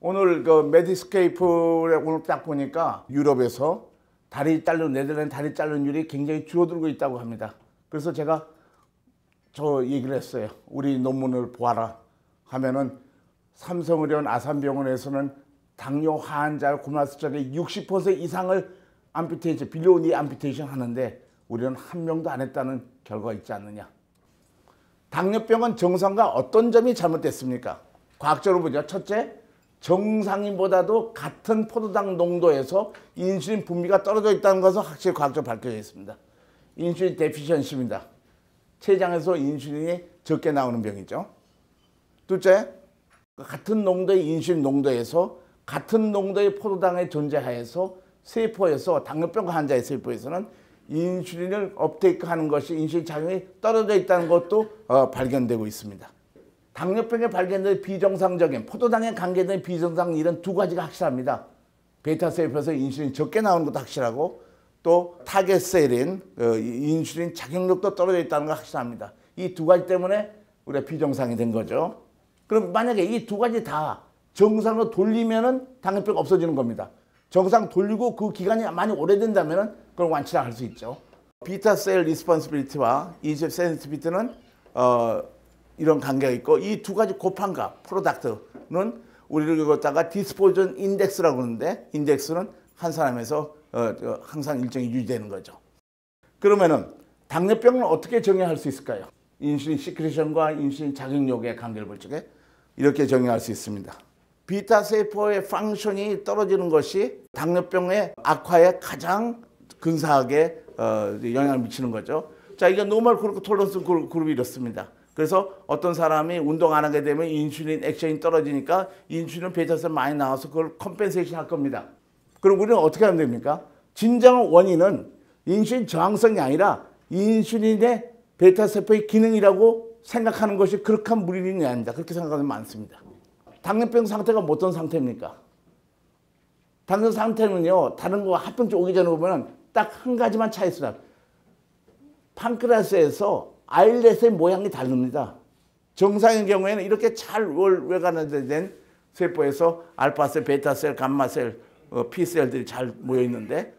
오늘 그 메디스케이프에 오늘 딱 보니까 유럽에서 네덜란드 다리 자른율이 굉장히 줄어들고 있다고 합니다. 그래서 제가 저 얘기를 했어요. 우리 논문을 보아라 하면은 삼성의료원 아산병원에서는 당뇨 환자 고말수적의 60% 이상을 암피테이션, 빌로니 암피테이션 하는데 우리는 한 명도 안 했다는 결과가 있지 않느냐. 당뇨병은 정상과 어떤 점이 잘못됐습니까? 과학적으로 보죠. 첫째, 정상인보다도 같은 포도당 농도에서 인슐린 분비가 떨어져 있다는 것은 확실히 과학적으로 밝혀져 있습니다. 인슐린 데피션시입니다. 췌장에서 인슐린이 적게 나오는 병이죠. 둘째, 같은 농도의 인슐린 농도에서 같은 농도의 포도당의 존재하에서 세포에서 당뇨병 환자의 세포에서는 인슐린을 업테이크하는 것이 인슐린 작용이 떨어져 있다는 것도 발견되고 있습니다. 당뇨병에 발견된 비정상적인 포도당에 관계된 비정상 이런 두 가지가 확실합니다. 베타세포에서 인슐린이 적게 나오는 것도 확실하고 또 타겟셀인 인슐린 작용력도 떨어져 있다는 거 확실합니다. 이 두 가지 때문에 우리가 비정상이 된 거죠. 그럼 만약에 이 두 가지 다 정상으로 돌리면은 당뇨병 없어지는 겁니다. 정상 돌리고 그 기간이 많이 오래된다면은 그걸 완치를 할 수 있죠. 비타셀 리스폰시빌리티와 인슐린 센시티비티는 이런 관계가 있고 이 두 가지 곱한 값, 프로덕트는 우리를 이거다가 디스포전 인덱스라고 하는데 인덱스는 한 사람에서 항상 일정이 유지되는 거죠. 그러면은 당뇨병은 어떻게 정의할 수 있을까요? 인슐린 시크레션과 인슐린 작용력의 관계를 볼 적에 이렇게 정의할 수 있습니다. 비타세포의 펑션이 떨어지는 것이 당뇨병의 악화에 가장 근사하게 영향을 미치는 거죠. 자, 이게 노멀 그룹 톨런스 그룹이 이렇습니다. 그래서 어떤 사람이 운동 안 하게 되면 인슐린 액션이 떨어지니까 인슐린 베타셀 많이 나와서 그걸 컴펜세이션 할 겁니다. 그럼 우리는 어떻게 하면 됩니까? 진정한 원인은 인슐린 저항성이 아니라 인슐린의 베타세포의 기능이라고 생각하는 것이 그렇게 무리는 아닙니다. 그렇게 생각하는 많습니다. 당뇨병 상태가 어떤 상태입니까? 당뇨 상태는요, 다른 거 합병증 오기 전에 보면 딱 한 가지만 차이 있습니다. 판크레아스에서 아일렛의 모양이 다릅니다. 정상인 경우에는 이렇게 잘 외관화된 세포에서 알파셀, 베타셀, 감마셀, P셀들이 잘 모여 있는데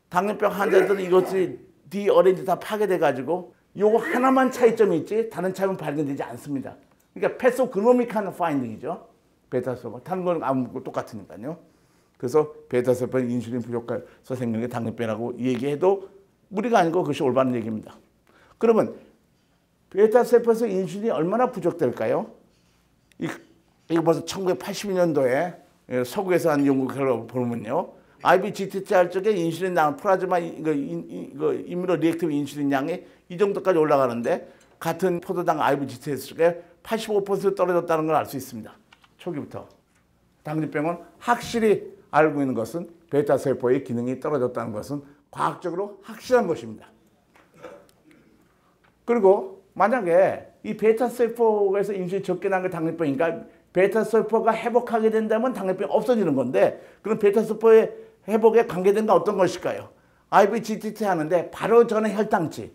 당뇨병 환자들은 이것이 디어레인지 다 파괴돼가지고 요거 하나만 차이점이 있지 다른 차이는 발견되지 않습니다. 그러니까 패소그노믹한 파인딩이죠. 베타세포. 다른 건 아무 똑같으니까요. 그래서 베타세포는 인슐린 부족해서 생기는 게 당뇨병이라고 얘기해도 무리가 아니고 그것이 올바른 얘기입니다. 그러면 베타세포에서 인슐린이 얼마나 부족될까요? 이거 벌써 1982년도에 서구에서 한 연구 결과 보면요. IBGTT 할 적에 인슐린 나온 플라즈마 이뮤노 리액티브 인슐린 양이 이 정도까지 올라가는데 같은 포도당 IBGTT 쪽에 85% 떨어졌다는 걸 알 수 있습니다. 초기부터. 당뇨병은 확실히 알고 있는 것은 베타세포의 기능이 떨어졌다는 것은 과학적으로 확실한 것입니다. 그리고 만약에 이 베타세포에서 인슐린이 적게 나는 게 당뇨병이니까 베타세포가 회복하게 된다면 당뇨병이 없어지는 건데 그럼 베타세포의 회복에 관계된 건 어떤 것일까요? IBGTT 하는데 바로 전에 혈당치,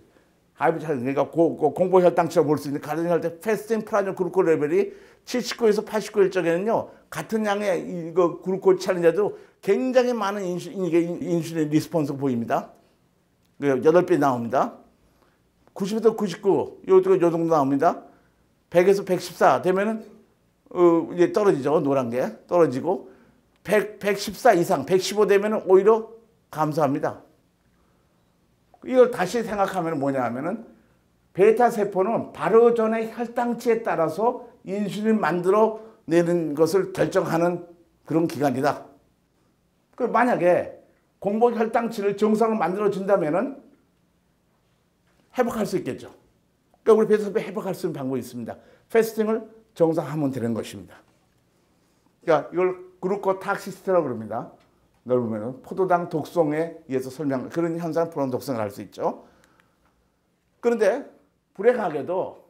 그러니까 공복 혈당치라고 볼 수 있는 가정 혈당 패스팅 플라즈마 글루코즈 레벨이 79에서 89일 적에는요 같은 양의 이거 글루코즈 차는데도 굉장히 많은 인슐린 리스폰스가 보입니다. 8배 나옵니다. 90에서 99, 요 정도 나옵니다. 100에서 114 되면은 이제 떨어지죠. 노란 게 떨어지고 114 이상, 115 되면은 오히려 감소합니다. 이걸 다시 생각하면 뭐냐 하면은 베타세포는 바로 전에 혈당치에 따라서 인슐린 만들어 내는 것을 결정하는 그런 기관이다. 그 만약에 공복 혈당치를 정상으로 만들어 준다면은 회복할 수 있겠죠. 그러니까 우리 베타세포 회복할 수 있는 방법이 있습니다. 패스팅을 정상화하면 되는 것입니다. 그러니까 이걸 글루코톡시시티라고 그럽니다. 넓으면 포도당 독성에 의해서 설명 그런 현상 포도당 독성을 할 수 있죠. 그런데 불행하게도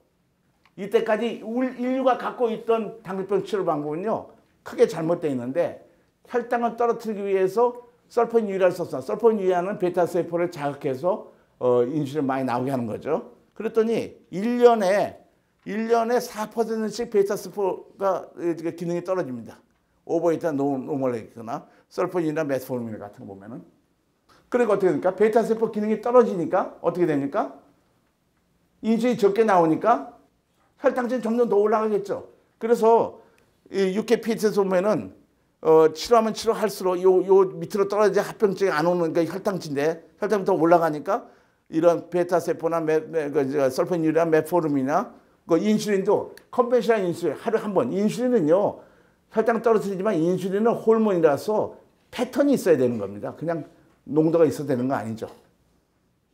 이때까지 인류가 갖고 있던 당뇨병 치료 방법은요 크게 잘못되어 있는데 혈당을 떨어뜨리기 위해서 설포닌 유리아를 썼습니다. 설포닌 유리아는 베타세포를 자극해서 인슐린 많이 나오게 하는 거죠. 그랬더니 1년에 4%씩 베타세포가 기능이 떨어집니다. 오버히트나 노멀했거나 설포닌이나 메스포르민 같은 거 보면은. 그러니까 어떻게 됩니까? 베타세포 기능이 떨어지니까 어떻게 됩니까? 인슐린이 적게 나오니까 혈당층이 점점 더 올라가겠죠. 그래서 이 육회피트에서 보면은 치료하면 치료할수록 요 밑으로 떨어져 합병증이 안 오는 게 혈당치인데 혈당이 더 올라가니까 이런 베타세포나 설포닌이나 메포르민이나 그 인슐린도 컨벤셔널 인슐린 하루에 한 번. 인슐린은요 혈당 떨어뜨리지만 인슐린은 호르몬이라서 패턴이 있어야 되는 겁니다. 그냥 농도가 있어야 되는 거 아니죠.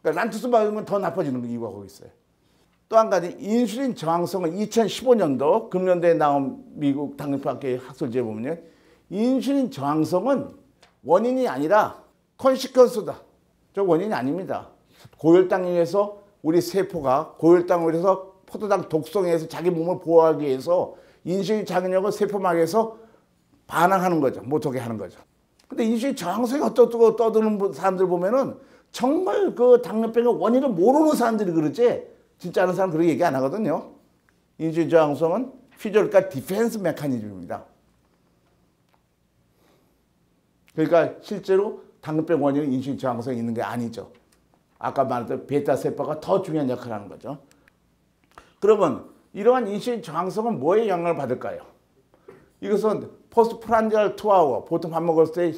그러니까 란투스 먹으면 더 나빠지는 이유가 거기 있어요. 또 한 가지 인슐린 저항성은 2015년도 금년도에 나온 미국 당뇨학회 학술지에 보면 인슐린 저항성은 원인이 아니라 컨시퀀스다. 저 원인이 아닙니다. 고혈당에 의해서 우리 세포가 고혈당을 해서 포도당 독성에 의해서 자기 몸을 보호하기 위해서 인슐린 작용력을 세포막에서 반항하는 거죠. 못하게 하는 거죠. 근데 인슐린 저항성이 어떻고 떠드는 사람들 보면은 정말 그 당뇨병의 원인을 모르는 사람들이 그러지 진짜 아는 사람 그렇게 얘기 안 하거든요. 인슐린 저항성은 피지올로기컬 디펜스 메커니즘입니다. 그러니까 실제로 당뇨병 원인은 인슐린 저항성이 있는 게 아니죠. 아까 말했던 베타세포가 더 중요한 역할을 하는 거죠. 그러면 이러한 인슐린 저항성은 뭐에 영향을 받을까요? 이것은 포스트프란디얼 2아워, 보통 밥 먹을 때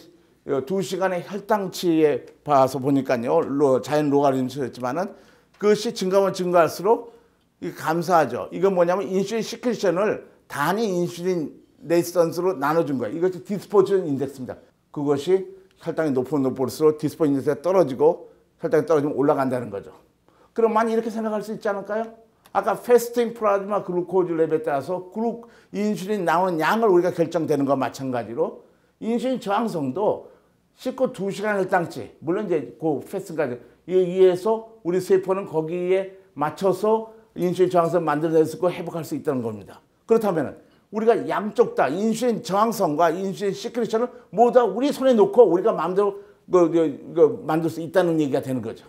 2시간의 혈당치에 봐서 보니까요. 자연 로가리즘이었지만은 그것이 증가하면 증가할수록 이게 감사하죠. 이건 뭐냐면 인슐린 시크리션을 단위 인슐린 레지스턴스로 나눠준 거예요. 이것이 디스포전 인덱스입니다. 그것이 혈당이 높을수록 디스포전 인덱스가 떨어지고 혈당이 떨어지면 올라간다는 거죠. 그럼 만약 이렇게 생각할 수 있지 않을까요? 아까 패스팅 플라즈마 글루코즈 레벨에 따라서 인슐린 나오는 양을 우리가 결정되는 것과 마찬가지로 인슐린 저항성도 씻고 2시간 혈당치, 물론 이제 그 패스팅까지 의해서 우리 세포는 거기에 맞춰서 인슐린 저항성 만들어내고 회복할 수 있다는 겁니다. 그렇다면 우리가 양쪽 다 인슐린 저항성과 인슐린 시크리션을 모두 다 우리 손에 놓고 우리가 마음대로 만들 수 있다는 얘기가 되는 거죠.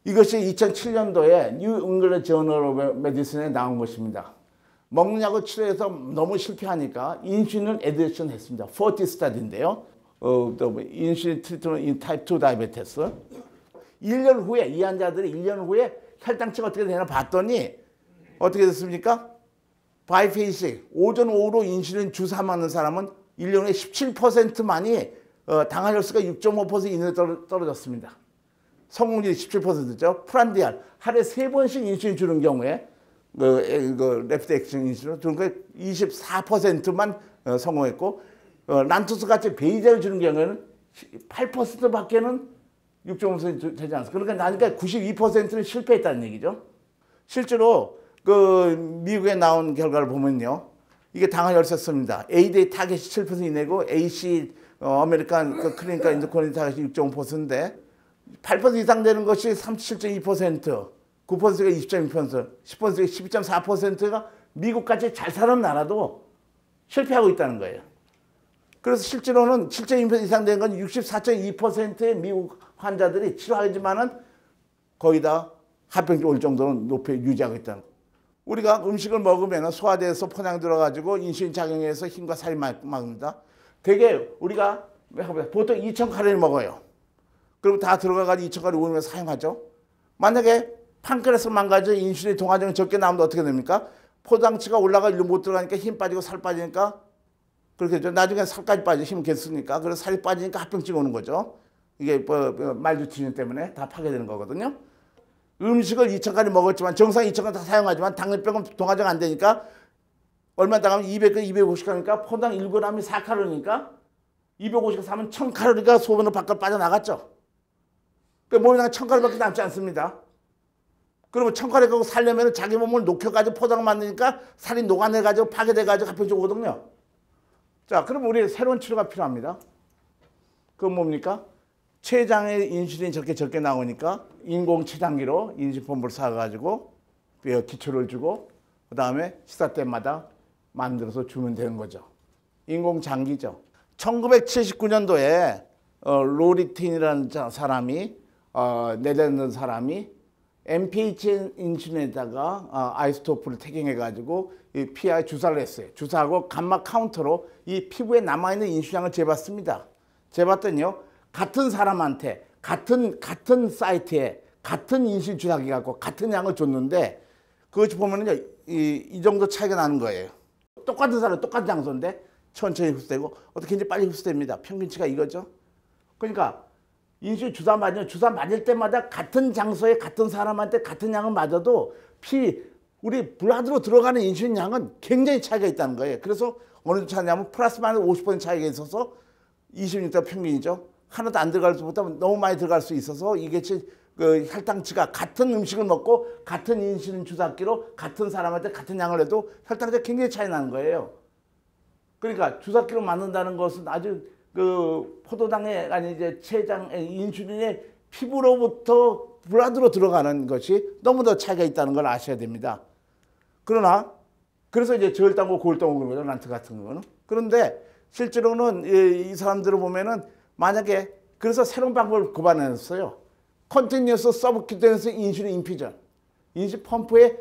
이것이 2007년도에 뉴 잉글랜드 저널 오브 메디슨에 나온 것입니다. 먹는 약을 치료해서 너무 실패하니까 인슐린을 에디션 했습니다. 40 스타디인데요. 인슐린 트리트먼트 인 타입 2 다이베테스. 1년 후에 이 환자들이 1년 후에 혈당치가 어떻게 되나 봤더니 어떻게 됐습니까? 바이페이식 오전 오후로 인슐린 주사 맞는 사람은 1년 후에 17%만이 당화혈수가 6.5% 이내로 떨어졌습니다. 성공률이 17%죠. 프란디알 하루에 3번씩 인슐린 주는 경우에 레프트 액션 인슐린 주는 거 24%만 성공했고 란투스 같이 베이자를 주는 경우에는 8%밖에는 6.5% 되지 않습니다. 그러니까 나니까 92%는 실패했다는 얘기죠. 실제로 그 미국에 나온 결과를 보면요. 이게 당화혈색소입니다. A데이 타겟이 7% 이내고 AC 아메리칸 클리니컬 인더코니 타겟이 6.5%인데 8% 이상 되는 것이 37.2%, 9%가 20.2%, 10%가 12.4%가 미국같이 잘 사는 나라도 실패하고 있다는 거예요. 그래서 실제로는 7.2% 이상 된 건 64.2%의 미국 환자들이 치료하지만은 거의 다 합병증 올 정도로 높이 유지하고 있다는 거예요. 우리가 음식을 먹으면 소화돼서 포장 들어가지고 인슐린 작용해서 힘과 살이 막습니다. 되게 우리가 보통 2,000칼로리 먹어요. 그럼 다 들어가가지고 2,000칼로리 우리가 사용하죠. 만약에 판크레스 망가져 인슐린 동화정이 적게 나오면 어떻게 됩니까? 포장치가 올라가 일로 못 들어가니까 힘 빠지고 살 빠지니까 그렇게 되죠. 나중에 살까지 빠져 힘 계속으니까 그래서 살이 빠지니까 합병증 오는 거죠. 이게 말두티닌 때문에 다 파괴되는 거거든요. 음식을 2,000칼로리 먹었지만 정상 2,000칼로리 다 사용하지만 당뇨병은 동화정 안 되니까 얼마 나가면 200, 250칼로리니까 포당 1g이 4칼로리니까 250 사면 1,000칼로리가 소변으로 바깥 빠져나갔죠. 그러니까 몸에 1,000칼로리밖에 남지 않습니다. 그러면 1,000칼로리 갖고 살려면 자기 몸을 녹여가지고 포장을 만드니까 살이 녹아내가지고 파괴돼가지고 합병증 오거든요. 자, 그럼 우리 새로운 치료가 필요합니다. 그건 뭡니까? 췌장에 인슐린이 저렇게 적게 나오니까 인공 췌장기로 인슐린펌프를 사가지고 기초를 주고 그 다음에 식사 때마다 만들어서 주면 되는 거죠. 인공 장기죠. 1979년도에 로리틴이라는 사람이 네덜란드 사람이 MPH 인슐린에다가 아이소토프를 태경해가지고 이 피하에 주사를 했어요. 주사하고 감마 카운터로 이 피부에 남아있는 인슐린량을 재봤습니다. 재봤더니요, 같은 사람한테 같은 사이트에 같은 인슐린 주사기 갖고 같은 양을 줬는데 그것이 보면은요, 이 정도 차이가 나는 거예요. 똑같은 사람 똑같은 장소인데 천천히 흡수되고 어떻게 굉장히 빨리 흡수됩니다. 평균치가 이거죠. 그러니까 인슐린 주사 맞을 때마다 같은 장소에 같은 사람한테 같은 양을 맞아도 우리 블라드로 들어가는 인슐린 양은 굉장히 차이가 있다는 거예요. 그래서 어느 정도 차이냐면 플러스 마이너스 50% 차이가 있어서 26대 평균이죠. 하나도 안 들어갈 수보다 너무 많이 들어갈 수 있어서 이게 그 혈당치가 같은 음식을 먹고 같은 인슐린 주사기로 같은 사람한테 같은 양을 해도 혈당치가 굉장히 차이 나는 거예요. 그러니까 주사기로 맞는다는 것은 아주 그 포도당에 아니 이제 췌장의 인슐린의 피부로부터 블라드로 들어가는 것이 너무 더 차이가 있다는 걸 아셔야 됩니다. 그래서 이제 저혈당고 고혈당고 그런 거죠, 란트 같은 거는. 그런데 실제로는 이 사람들을 보면은 만약에 그래서 새로운 방법을 고안했어요. 컨티뉴어스 서브큐테니어스 인슐린 인퓨전. 인슐린 펌프의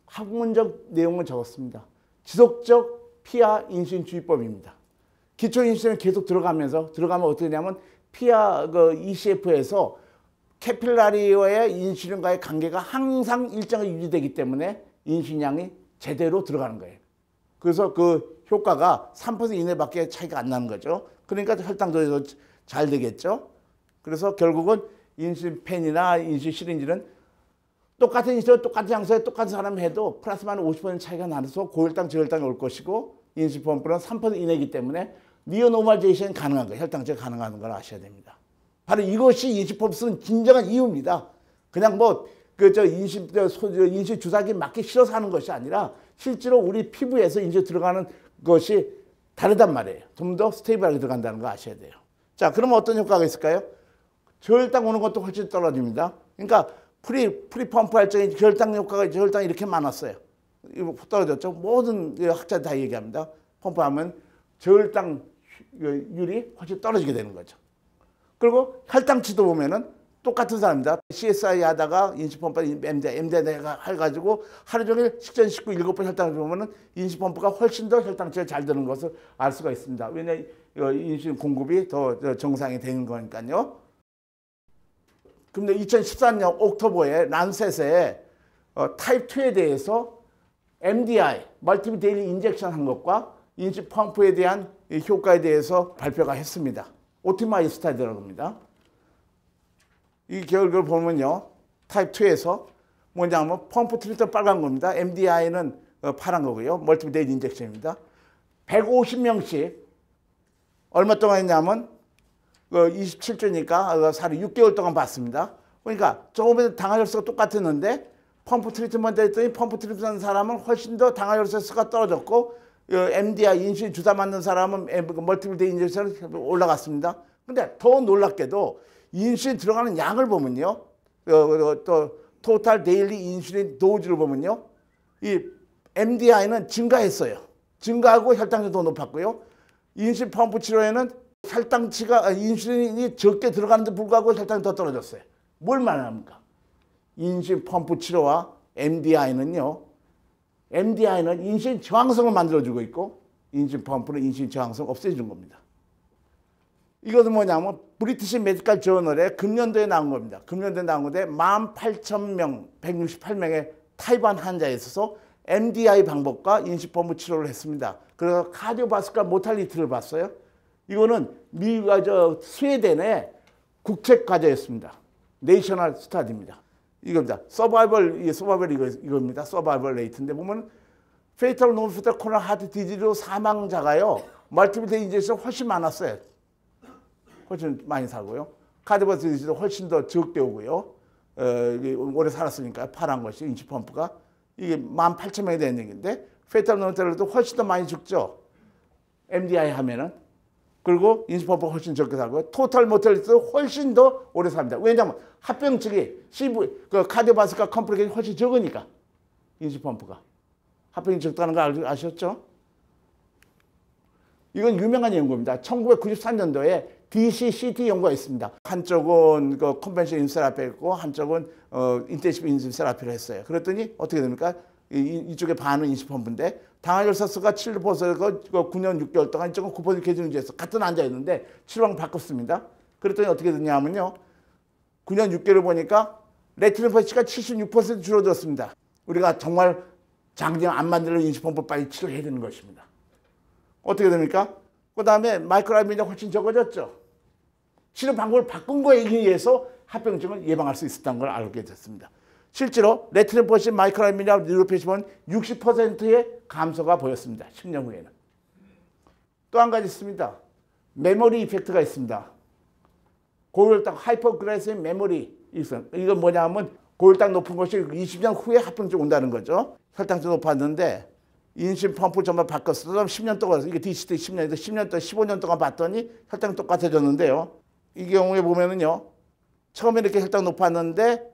학문적 내용을 적었습니다. 지속적 피하 인슐린 주입법입니다. 기초 인슐린이 계속 들어가면 어떻게 되냐면 피하 ECF에서 캐필라리와의 인슐린과의 관계가 항상 일정하게 유지되기 때문에 인슐린량이 제대로 들어가는 거예요. 그래서 그 효과가 3% 이내밖에 차이가 안 나는 거죠. 그러니까 혈당 조절도 잘 되겠죠. 그래서 결국은 인슐린 펜이나 인슐린 시린지는 똑같은 인슐린 똑같은 장소에 똑같은 사람이 해도 플러스 마이너스 50% 차이가 나서 고혈당, 저혈당이 올 것이고 인슐린 펌프는 3% 이내이기 때문에 니어노멀제이션이 가능한 거예요. 혈당제가 가능한 걸 아셔야 됩니다. 바로 이것이 인슐린 펌프 쓰는 진정한 이유입니다. 그냥 인슐린 주사기 맞기 싫어서 하는 것이 아니라 실제로 우리 피부에서 인슐린 들어가는 것이 다르단 말이에요. 좀 더 스테이블하게 들어간다는 거 아셔야 돼요. 자, 그러면 어떤 효과가 있을까요? 저혈당 오는 것도 훨씬 떨어집니다. 그러니까 프리펌프 할 적에 저혈당 효과가 저혈당이 이렇게 많았어요. 이거 떨어졌죠. 모든 학자들 다 얘기합니다. 펌프하면 저혈당률이 훨씬 떨어지게 되는 거죠. 그리고 혈당치도 보면은 똑같은 사람입니다. CSI 하다가 인슐린 펌프 MDI 해가지고 하루 종일 식전 식후 7번 혈당을 보면은 인슐린 펌프가 훨씬 더 혈당치가 잘 드는 것을 알 수가 있습니다. 왜냐하면 인슐린 공급이 더 정상이 되는 거니까요. 근데 2014년 옥토버에 란셋에 타입 2에 대해서 MDI, 멀티플 데일리 인젝션 한 것과 인슐린 펌프에 대한 효과에 대해서 발표가 했습니다. 오티마이 스타디라고 합니다. 이 결과를 보면요, 타입 2에서 뭐냐면 펌프 트리트는 빨간 겁니다. MDI는 파란 거고요. 멀티플 데일리 인젝션입니다. 150명씩 얼마 동안 했냐면 27주니까 사례 6개월 동안 봤습니다. 그러니까 조금은 당화혈수가 똑같았는데 펌프 트리트먼트 했더니 펌프 트리트먼트 하는 사람은 훨씬 더 당화혈수가 떨어졌고 MDI 인슐린 주사 맞는 사람은 멀티플 데일리 인젝션이 올라갔습니다. 근데 더 놀랍게도 인슐린 들어가는 양을 보면요, 또 토탈 데일리 인슐린 도즈를 보면요, 이 MDI는 증가했어요. 증가하고 혈당도 더 높았고요. 인슐린 펌프 치료에는 혈당치가 인슐린이 적게 들어가는데 불구하고 혈당이 더 떨어졌어요. 뭘 말합니까? 인슐린 펌프 치료와 MDI는 인슐린 저항성을 만들어주고 있고 인슐린 펌프는 인슐린 저항성 없애주는 겁니다. 이것은 뭐냐면 브리티시 메디컬 저널에 금년도에 나온 겁니다. 금년도에 나온 건데 18,000명, 168명의 타입 1 환자에 있어서 MDI 방법과 인슐린 펌프 치료를 했습니다. 그래서 카디오바스쿨 모탈리티를 봤어요. 이거는 스웨덴의 국책 과제였습니다. 내셔널 스타디입니다. 이겁니다. 이겁니다. 서바이벌 레이트인데 보면 페이탈 노피탈 코로나 하트 디지즈로 사망자가요, 멀티플 데일리 인젝션 훨씬 많았어요. 훨씬 많이 사고요. 카디오바스쿨 디지즈도 훨씬 더 적게 오고요. 오래 살았으니까 파란 것이 인슐린 펌프가 이게 18,000명이 되는 얘기인데 페이탈 노피탈도 훨씬 더 많이 죽죠. MDI 하면은. 그리고 인슐린 펌프가 훨씬 적게 살고요. 토탈 모탈리티도 훨씬 더 오래 삽니다. 왜냐하면 합병증이 카디오바스쿨 컴플리케이션이 훨씬 적으니까 인슐린 펌프가. 합병이 적다는 거 아셨죠? 이건 유명한 연구입니다. 1993년도에 DCCT 연구가 있습니다. 한쪽은 그 컨벤션 인세라피를 했고 한쪽은 인텐시브 인세라피를 했어요. 그랬더니 어떻게 됩니까? 이쪽에 반은 인시펌프인데 당화혈사수가 7%가 9년 6개월 동안 이쪽은 9% 계속 유지해서 같은 앉아있는데 치료방 바꿨습니다. 그랬더니 어떻게 됐냐면요. 9년 6개월을 보니까 레티노퍼시가 76% 줄어들었습니다. 우리가 정말 장기간 안 만들려면 인시펌프 빨리 치료해야 되는 것입니다. 어떻게 됩니까? 그 다음에 마이크로알부민이 훨씬 적어졌죠. 치료 방법을 바꾼 거에 의해서 합병증을 예방할 수 있었다는 걸 알게 됐습니다. 실제로 레티노퍼시 마이크로알부민이나 뉴로페시몬 60%의 감소가 보였습니다. 10년 후에는. 또 한 가지 있습니다. 메모리 이펙트가 있습니다. 고혈당 하이퍼그레시브 메모리 있어요. 이건 뭐냐 하면 고혈당 높은 것이 20년 후에 합병증 온다는 거죠. 혈당도 높았는데 인슐린 펌프 정말 바꿨어. 10년 동안 이게 DCT 10년에서 10년 동안 15년 동안 봤더니 혈당 똑같아졌는데요. 이 경우에 보면은요. 처음에 이렇게 혈당 높았는데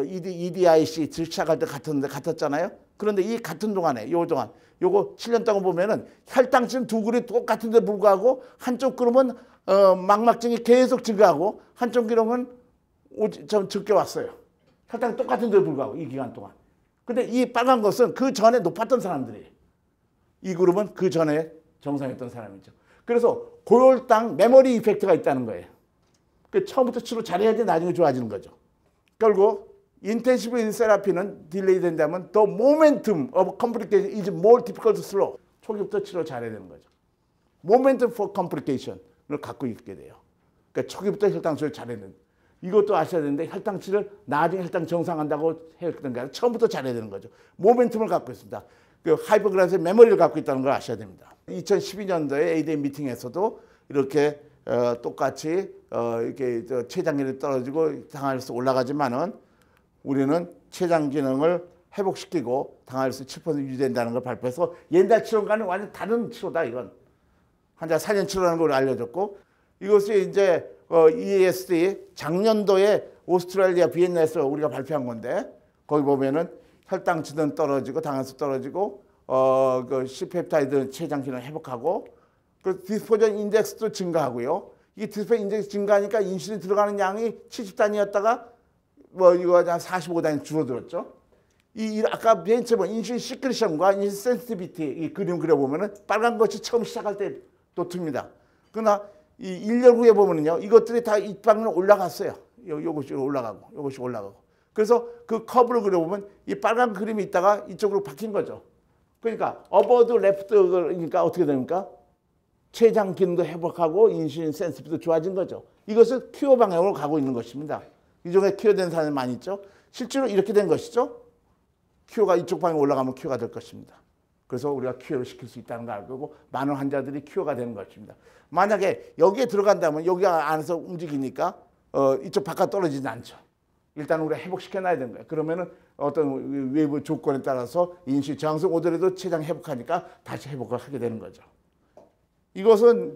EDIC 시작할 때 같았잖아요. 그런데 이 같은 동안에 요거 7년 동안 보면은 혈당증 두 그룹이 똑같은데 불구하고 한쪽 그룹은 망막증이 계속 증가하고 한쪽 그룹은 좀 적게 왔어요. 혈당 똑같은데 불구하고 이 기간 동안. 근데 이 빨간 것은 그 전에 높았던 사람들이에요. 이 그룹은 그 전에 정상이었던 사람이죠. 그래서 고혈당 메모리 이펙트가 있다는 거예요. 처음부터 치료 잘해야지 나중에 좋아지는 거죠. 결국 인텐시브 인세라피는 딜레이 된다면 the momentum of complication is more difficult to slow. 초기부터 치료 잘해야 되는 거죠. momentum for complication을 갖고 있게 돼요. 그러니까 초기부터 혈당 치료를 잘해야 되는 거예요. 이것도 아셔야 되는데 혈당치를 나중에 혈당 정상한다고 해야 되는 게 아니라 처음부터 잘해야 되는 거죠. 모멘텀을 갖고 있습니다. 그 하이퍼그라스의 메모리를 갖고 있다는 걸 아셔야 됩니다. 2012년도에 ADA 미팅에서도 이렇게 똑같이 이렇게 췌장기능이 떨어지고 당화혈수 올라가지만은 우리는 췌장 기능을 회복시키고 당화혈수 7% 유지된다는 걸 발표해서 옛날 치료과는 완전 다른 치료다 이건. 환자 4년 치료라는 걸 알려줬고 이것이 이제 EASD 작년도에 오스트레일리아 비엔나에서 우리가 발표한 건데 거기 보면은 혈당치는 떨어지고 당화수 떨어지고 그 C펩타이드 췌장 기능 회복하고 그 디스포전 인덱스도 증가하고요. 이 디스포전 인덱스 증가하니까 인슐린 들어가는 양이 70단위였다가 뭐 이거 한 45단위 줄어들었죠. 이 아까 맨 처음에 인슐린 시크리션과 인슐린 센시티비티 이 그림 그려보면은 빨간 것이 처음 시작할 때 또 틉니다. 그러나 이 1년 후에 보면은요, 이것들이 다 이 방으로 올라갔어요. 요것이 올라가고, 요것이 올라가고. 그래서 그 커브를 그려보면 이 빨간 그림이 있다가 이쪽으로 바뀐 거죠. 그러니까 어버드 레프트니까 어떻게 됩니까? 췌장 기능도 회복하고 인슐린 센시티비티도 좋아진 거죠. 이것은 큐어 방향으로 가고 있는 것입니다. 이쪽에 큐어된 사람이 많이 있죠. 실제로 이렇게 된 것이죠. 큐어가 이쪽 방향으로 올라가면 큐어가 될 것입니다. 그래서 우리가 큐어를 시킬 수 있다는 걸 알고 많은 환자들이 큐어가 되는 것입니다. 만약에 여기에 들어간다면 여기 안에서 움직이니까 이쪽 바깥 떨어지지 않죠. 일단 우리가 회복시켜놔야 되는 거예요. 그러면은 어떤 외부 조건에 따라서 인슐린 저항성 오더라도 췌장 회복하니까 다시 회복을 하게 되는 거죠. 이것은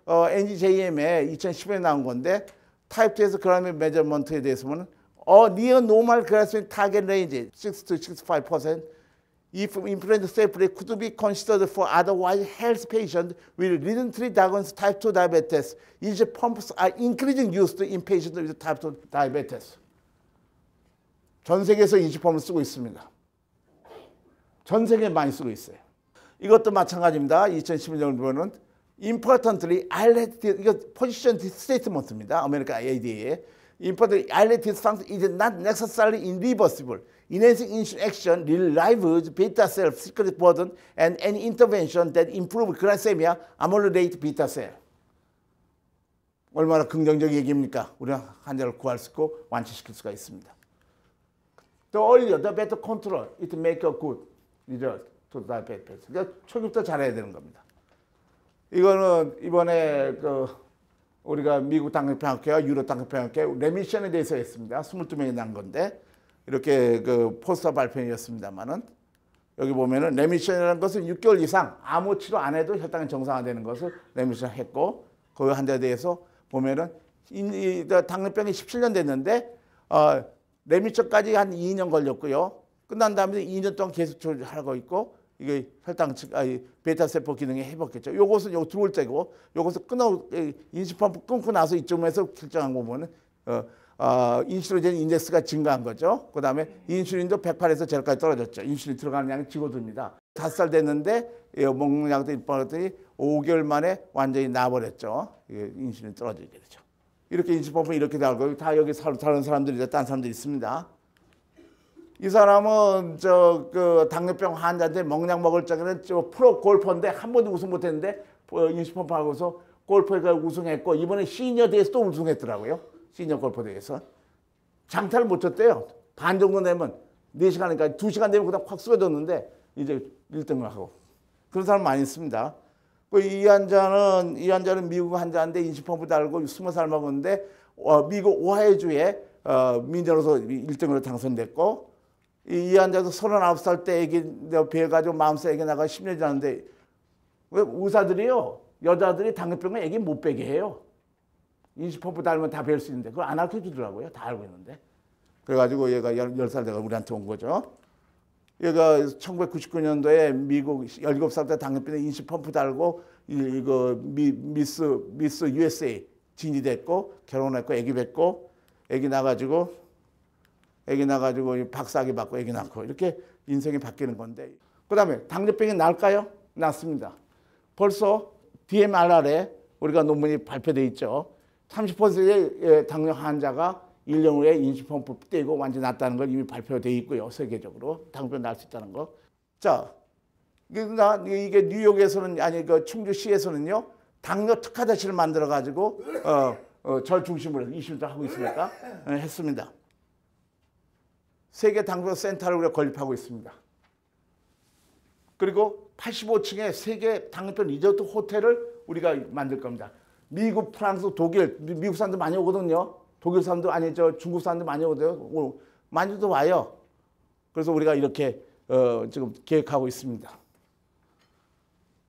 NGJM에 2010년에 나온 건데 타입 2에서 그라미 메저먼트에 대해서 보면 near normal glycemic target range 6 to 65%. If implanted safely could be considered for otherwise healthy patients with recently diagnosed type 2 diabetes. These pumps are increasing used in patients with type 2 diabetes. 전 세계에서 인슐린펌을 쓰고 있습니다. 전 세계에 많이 쓰고 있어요. 이것도 마찬가지입니다. 2011년 보면은 importantly, 이거 position statement입니다. 아메리카 ADA에. Importantly, islet dysfunction is not necessarily irreversible. Enhancing insulin action relieves beta cell secretory burden and any intervention that improves glycemia ameliorate beta cell. 얼마나 긍정적 얘기입니까? 우리가 환자를 구할 수 있고 완치시킬 수가 있습니다. The earlier, the better control, it make a good result to diabetes. 그러니까 초기부터 잘해야 되는 겁니다. 이거는 이번에 우리가 미국 당뇨병학회와 유럽 당뇨병학회 레미션에 대해서 했습니다. 22명이 난 건데 이렇게 포스터 발표였습니다만은 여기 보면은 레미션이라는 것은 6개월 이상 아무 치료 안 해도 혈당이 정상화되는 것을 레미션 했고 그 환자에 대해서 보면은 당뇨병이 17년 됐는데 레미션까지 한 2년 걸렸고요. 끝난 다음에 2년 동안 계속 하고 있고 이게 혈당 베타 세포 기능이 회복했죠. 요것은 요 들어올 때고 요것을 인슐린 펌프 끊고 나서 이쯤에서 결정한 거 보면은 인슐린 인덱스가 증가한 거죠. 그다음에 인슐린도 108에서 제로까지 떨어졌죠. 인슐린 들어가는 양이 줄어듭니다. 5살 됐는데 먹는 양도 일반했더니 5개월 만에 완전히 나버렸죠. 인슐린 떨어지게 되죠. 이렇게 인슐린 펌프 이렇게 나오고 다 여기 다른 사람들이 딴 사람들이 있습니다. 이 사람은 당뇨병 환자인데 먹약 먹을 적에는 프로 골퍼인데 한 번도 우승 못했는데 인슐린 펌프 하고서 골퍼가 우승했고 이번에 시니어 대회에서 또 우승했더라고요. 시니어 골퍼 대회에서 장타를 못 쳤대요. 반 정도 내면 4시간이니까 2시간 되면 그다음 확 쓰러졌는데 이제 1등을 하고 그런 사람 많이 있습니다. 이 환자는 미국 환자인데 인슐린 펌프 달고 20살 먹었는데 미국 오하이주에 민전으로서 1등으로 당선됐고 이 환자도 39살 때 애기 배에 가지고 마음속 애기 나가 10년 지났는데 왜 의사들이요 여자들이 당뇨병은 애기 못 배게 해요. 인슐린 펌프 달면 다 뵐 수 있는데 그걸 안 알려주더라고요. 다 알고 있는데. 그래가지고 얘가 10살 돼가 우리한테 온 거죠. 얘가 1999년도에 미국 17살 때 당뇨병에 인슐린 펌프 달고 이거 미스 USA 진이됐고 결혼했고 애기 뵙고 애기 나가지고 박사학위 받고 애기 낳고 이렇게 인생이 바뀌는 건데 그다음에 당뇨병이 나을까요? 낫습니다. 벌써 DMRR에 우리가 논문이 발표돼 있죠. 30%의 당뇨 환자가 1년 후에 인슐린 펌프 떼고 완전히 낫다는 걸 이미 발표돼 있고요. 세계적으로 당뇨병 나을 수 있다는 거. 자, 이게 뉴욕에서는 충주시에서는요 당뇨 특화자실을 만들어 가지고 절 중심으로 20년 하고 있으니까 했습니다. 세계 당뇨 센터를 우리가 건립하고 있습니다. 그리고 85층에 세계 당뇨병 리조트 호텔을 우리가 만들 겁니다. 미국, 프랑스, 독일, 미국 사람들 많이 오거든요. 독일 사람도 중국 사람도 많이 오거든요. 많이도 와요. 그래서 우리가 이렇게 지금 계획하고 있습니다.